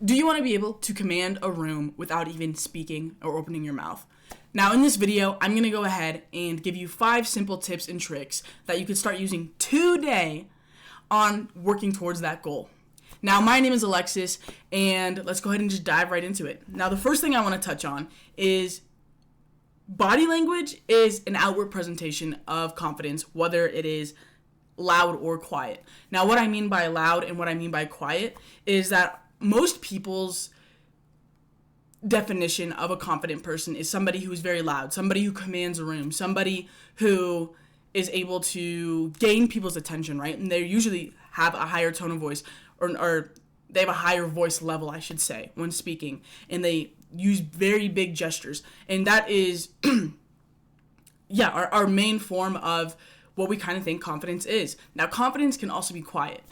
Do you want to be able to command a room without even speaking or opening your mouth? Now, in this video, I'm going to go ahead and give you 5 simple tips and tricks that you can start using today on working towards that goal. Now, my name is Alexis, and let's go ahead and just dive right into it. Now, the first thing I want to touch on is body language is an outward presentation of confidence, whether it is loud or quiet. Now, what I mean by loud and what I mean by quiet is that most people's definition of a confident person is somebody who is very loud, somebody who commands a room, somebody who is able to gain people's attention, right? And they usually have a higher tone of voice, or they have a higher voice level, I should say, when speaking, and they use very big gestures. And that is, our main form of what we kind of think confidence is. Now, confidence can also be quiet.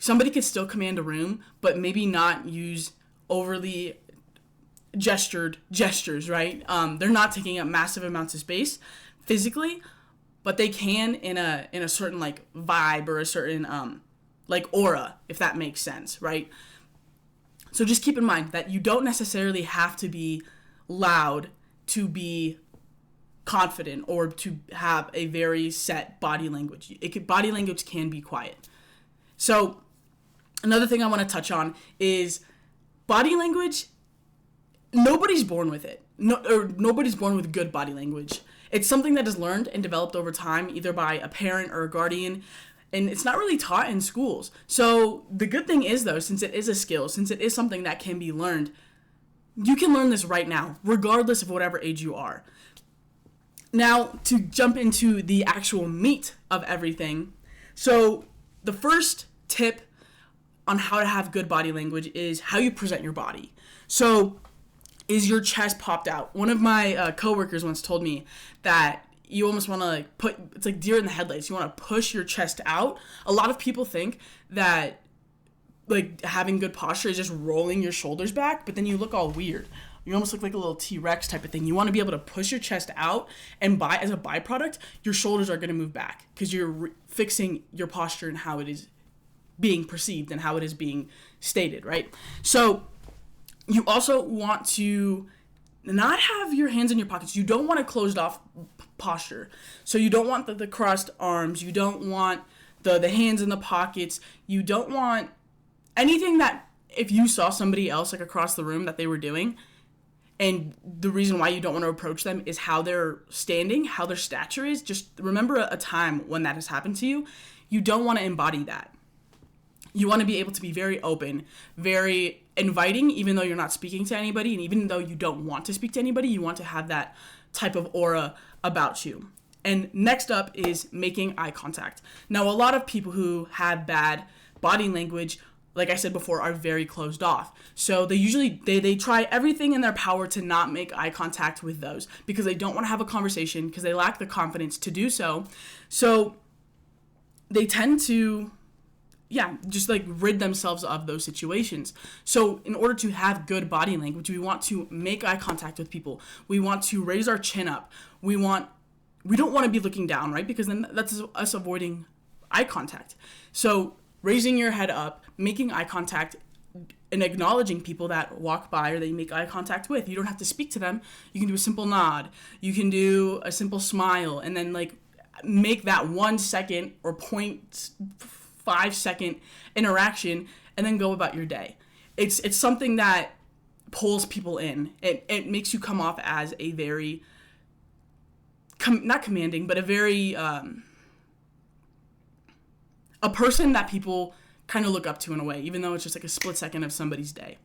Somebody could still command a room, but maybe not use overly gestured gestures, right? They're not taking up massive amounts of space physically, but they can in a certain like vibe or a certain like aura, if that makes sense, right? So just keep in mind that you don't necessarily have to be loud to be confident or to have a very set body language. Body language can be quiet. So another thing I want to touch on is body language. Nobody's born with it. Nobody's born with good body language. It's something that is learned and developed over time, either by a parent or a guardian, and it's not really taught in schools. So the good thing is, though, since it is a skill, since it is something that can be learned, you can learn this right now, regardless of whatever age you are. Now, to jump into the actual meat of everything, so the first tip on how to have good body language is how you present your body. So, is your chest popped out? One of my coworkers once told me that you almost want to it's like deer in the headlights. You want to push your chest out. A lot of people think that like having good posture is just rolling your shoulders back, but then you look all weird. You almost look like a little T-Rex type of thing. You want to be able to push your chest out, and as a byproduct, your shoulders are going to move back because you're fixing your posture and how it is being perceived and how it is being stated, right? So you also want to not have your hands in your pockets. You don't want a closed off posture. So you don't want the crossed arms. You don't want the hands in the pockets. You don't want anything that if you saw somebody else like across the room that they were doing, and the reason why you don't want to approach them is how they're standing, how their stature is. Just remember a time when that has happened to you. You don't want to embody that. You want to be able to be very open, very inviting, even though you're not speaking to anybody, and even though you don't want to speak to anybody, you want to have that type of aura about you. And next up is making eye contact. Now, a lot of people who have bad body language, like I said before, are very closed off. So they usually, they try everything in their power to not make eye contact with those because they don't want to have a conversation because they lack the confidence to do so. So they tend to just like rid themselves of those situations. So in order to have good body language, we want to make eye contact with people. We want to raise our chin up. We don't want to be looking down, right? Because then that's us avoiding eye contact. So raising your head up, making eye contact, and acknowledging people that walk by or that you make eye contact with. You don't have to speak to them. You can do a simple nod. You can do a simple smile, and then like make that 1 second or 0.5 second interaction and then go about your day. It's something that pulls people in. It makes you come off as a very, not commanding, but a very, a person that people kind of look up to in a way, even though it's just like a split second of somebody's day.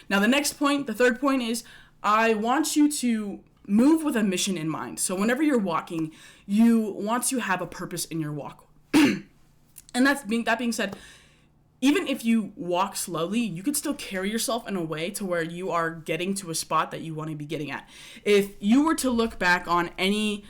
Now the third point is, I want you to move with a mission in mind. So whenever you're walking, you want to have a purpose in your walk. And that being said, even if you walk slowly, you could still carry yourself in a way to where you are getting to a spot that you want to be getting at. If you were to look back on any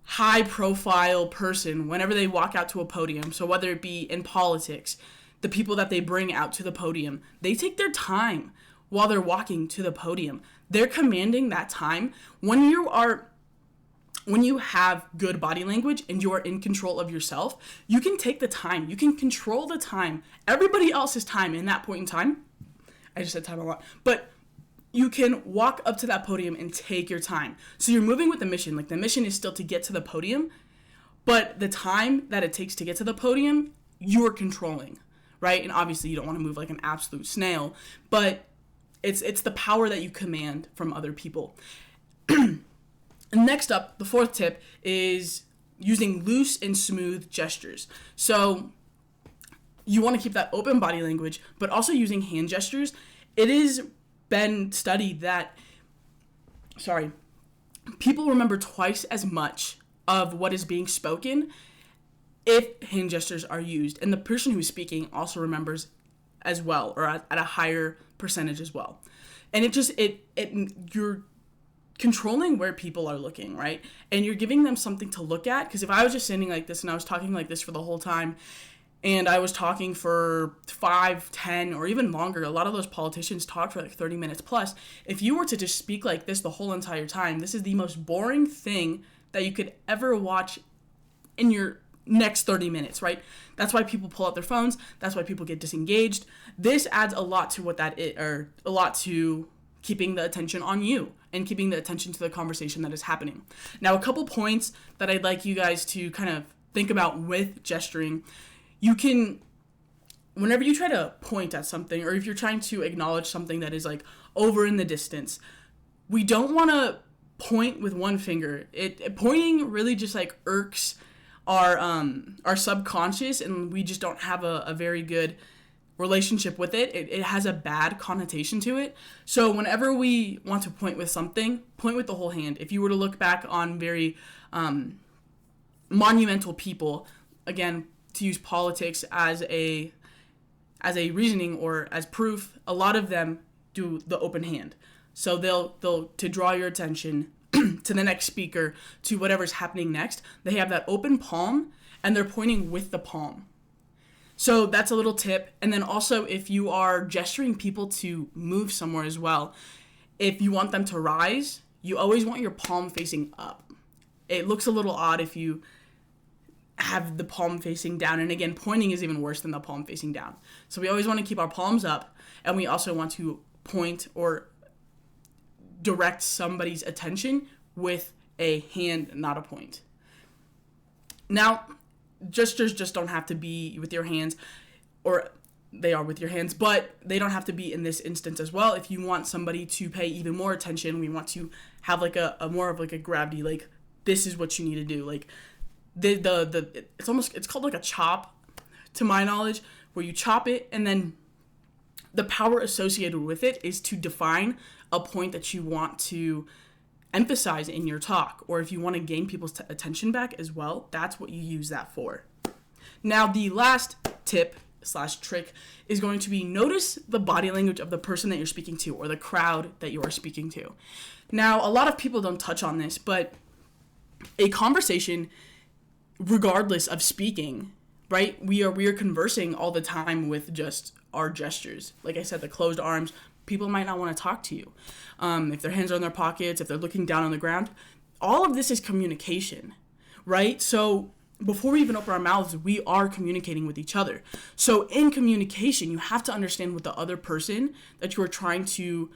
high profile person whenever they walk out to a podium, so whether it be in politics, the people that they bring out to the podium, they take their time while they're walking to the podium. They're commanding that time. When you have good body language and you are in control of yourself, you can take the time. You can control the time. Everybody else's time in that point in time I just said time a lot. But you can walk up to that podium and take your time. So you're moving with the mission. Like, the mission is still to get to the podium, but the time that it takes to get to the podium, you're controlling, right? And obviously you don't want to move like an absolute snail, but it's the power that you command from other people. And next up, the fourth tip is using loose and smooth gestures. So you want to keep that open body language, but also using hand gestures. It is been studied that, people remember twice as much of what is being spoken if hand gestures are used. And the person who's speaking also remembers as well, or at a higher percentage as well. And you're controlling where people are looking, right? And you're giving them something to look at. Because if I was just standing like this and I was talking like this for the whole time, and I was talking for 5, 10, or even longer. A lot of those politicians talk for like 30 minutes plus. If you were to just speak like this the whole entire time, this is the most boring thing that you could ever watch in your next 30 minutes, right? That's why people pull out their phones. That's why people get disengaged. This adds a lot to what that is, or a lot to keeping the attention on you and keeping the attention to the conversation that is happening. Now, a couple points that I'd like you guys to kind of think about with gesturing. You can, whenever you try to point at something, or if you're trying to acknowledge something that is like over in the distance, we don't want to point with one finger. Pointing really just like irks our subconscious, and we just don't have a very good relationship with it. It has a bad connotation to it. So whenever we want to point with something, point with the whole hand. If you were to look back on very monumental people, again, to use politics as a reasoning or as proof, a lot of them do the open hand. So they'll to draw your attention to the next speaker, to whatever's happening next, they have that open palm and they're pointing with the palm. So that's a little tip. And then also, if you are gesturing people to move somewhere as well, if you want them to rise, you always want your palm facing up. It looks a little odd if you have the palm facing down. And again, pointing is even worse than the palm facing down. So we always want to keep our palms up, and we also want to point or direct somebody's attention with a hand, not a point. Now, gestures just don't have to be with your hands, or they are with your hands, but they don't have to be in this instance as well. If you want somebody to pay even more attention, we want to have like a more of like a gravity, like this is what you need to do. Like it's called like a chop, to my knowledge, where you chop it, and then the power associated with it is to define a point that you want to emphasize in your talk, or if you want to gain people's attention back as well, that's what you use that for. Now, the last tip / trick is going to be notice the body language of the person that you're speaking to, or the crowd that you are speaking to. Now, a lot of people don't touch on this, but a conversation, regardless of speaking, right? We are conversing all the time with just our gestures. Like I said, the closed arms, people might not want to talk to you. If their hands are in their pockets, if they're looking down on the ground, all of this is communication, right? So before we even open our mouths, we are communicating with each other. So in communication, you have to understand what the other person that you are trying to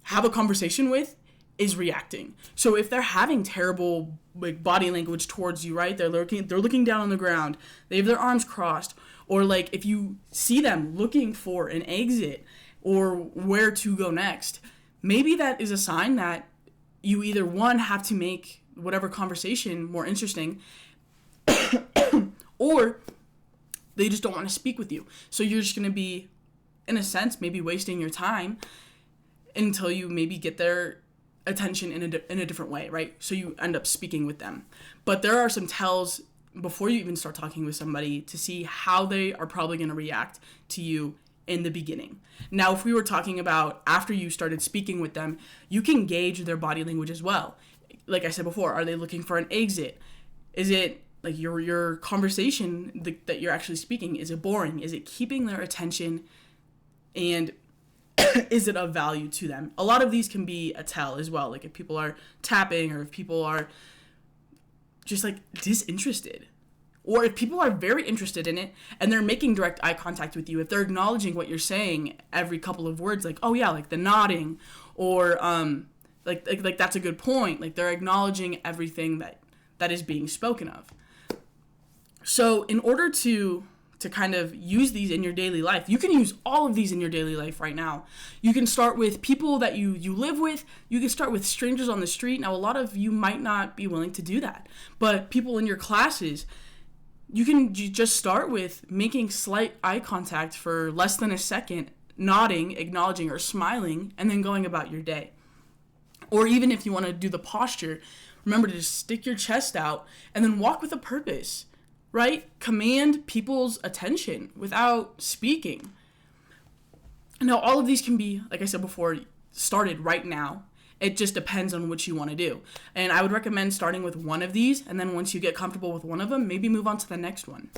have a conversation with is reacting. So if they're having terrible like body language towards you, right? They're looking down on the ground. They have their arms crossed, or like if you see them looking for an exit or where to go next, maybe that is a sign that you either one have to make whatever conversation more interesting, or they just don't want to speak with you. So you're just going to be, in a sense, maybe wasting your time until you maybe get their attention in a different way, right? So you end up speaking with them. But there are some tells before you even start talking with somebody to see how they are probably going to react to you in the beginning. Now, if we were talking about after you started speaking with them, you can gauge their body language as well. Like I said before, are they looking for an exit? Is it like your conversation that you're actually speaking, is it boring? Is it keeping their attention? And is it of value to them? A lot of these can be a tell as well. Like if people are tapping, or if people are just like disinterested. Or if people are very interested in it and they're making direct eye contact with you, if they're acknowledging what you're saying every couple of words, like, oh yeah, like the nodding, or like that's a good point. Like they're acknowledging everything that is being spoken of. So in order to kind of use these in your daily life, you can use all of these in your daily life right now. You can start with people that you live with. You can start with strangers on the street. Now, a lot of you might not be willing to do that, but people in your classes, you can just start with making slight eye contact for less than a second, nodding, acknowledging, or smiling, and then going about your day. Or even if you want to do the posture, remember to just stick your chest out and then walk with a purpose, right? Command people's attention without speaking. Now, all of these can be, like I said before, started right now. It just depends on what you want to do. And I would recommend starting with one of these, and then once you get comfortable with one of them, maybe move on to the next one.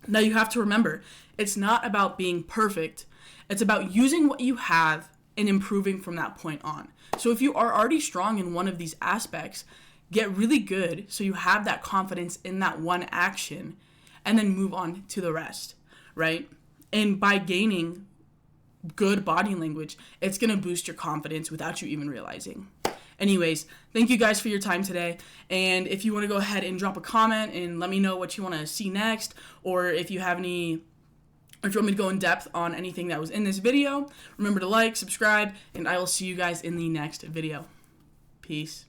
Now, you have to remember, it's not about being perfect. It's about using what you have and improving from that point on. So if you are already strong in one of these aspects, get really good so you have that confidence in that one action, and then move on to the rest, right? And by gaining good body language, it's going to boost your confidence without you even realizing. Anyways, thank you guys for your time today. And if you want to go ahead and drop a comment and let me know what you want to see next, or if you have any, or if you want me to go in depth on anything that was in this video, remember to like, subscribe, and I will see you guys in the next video. Peace.